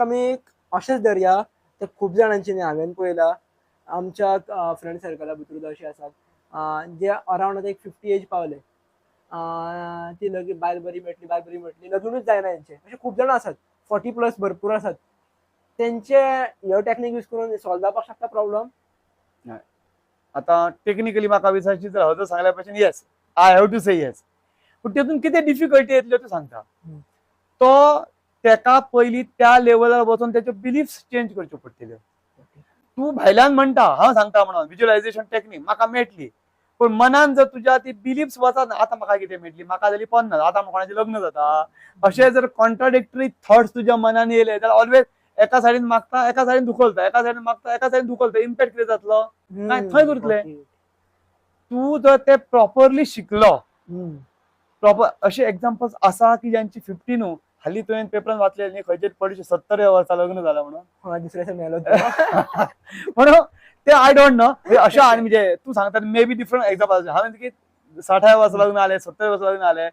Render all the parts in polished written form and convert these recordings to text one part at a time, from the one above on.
आमी अशेंच धरया ते खूब जाणांची न्ही हांवें पळयलां आमच्या फ्रेंड सर्कला भितर अशें आसात जे अरावंड एक 50 एज पावले ती लगेच बायल बरी मेळटली लग्नूच जायना हेंचें अशे खूब जाणां आसात 40 प्लस भरपूर आसात तेंचे ह्यो टॅक्नीक यूज करून सॉल्व जावपाक शकता प्रॉब्लेम. आता टेक्निकली म्हाका विचारची जर हांव जर सांगल्या भशेन yes I have to say yes पूण तेतून कितें डिफिकल्टी येतल्यो त्यो सांगता. तो तेका पयलीं त्या लेवलार वचून त्याचे बिलीफ्स चेंज करच्यो पडटल्यो. तू भायल्यान म्हणटा हांव सांगता म्हणून विज्युअलायझेशन टेक्नीक म्हाका मेळटली पण मनान जर तुज्या ती बिलीफ्स वचत आतां म्हाका कितें मेळटली म्हाका जाली 50 आतां कोणाचें लग्न जाता अशें जर कॉन्ट्राडिक्टरी थॉट्स तुज्या मनान येयले जाल्यार ऑलवेज एका सायडीन मागता एका सायडीन दुखलता एका सायडीन मागता एका सायडीन दुखलता इम्पॅक्ट कितें जातलो काय थंय उरतलें. तू जर ते प्रॉपरली शिकलो प्रॉपर असे एक्झाम्पल्स आसा की ज्यांची 50 न्हू हाली तुवें पेपरान वाचले न्ही खंयचे पडशे 70 वर्सां लग्न जालां म्हणून दुसऱ्या मेलो म्हणून ते आय डोंट नो अशा आनी म्हणजे तू सांगता मे बी डिफरंट एक्झाम्पल हांवें की 60 वर्सां लग्न जालें 70 वर्सां लग्न जालें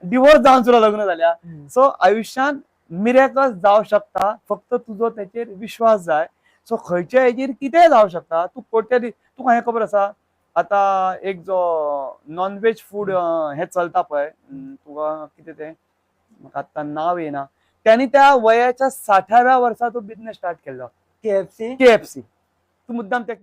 डिवोर्स जावन सुद्दां लग्न जाल्या. सो आयुश्यान मिरेकल्स जावं शकता फक्त तुजो तेचेर विश्वास जाय. सो खंयच्या हेचेर कितेंय जावं शकता तू कोट्यादी तुका हें खबर आसा आता एक जो नॉन व्हेज फूड हे चलता पळय तुका कितें तें म्हाका आतां नांव येना त्यांनी त्या वयाच्या 60व्या वर्सा तो बिझनेस स्टार्ट केल्लो KFC KFC. तू मुद्दाम ते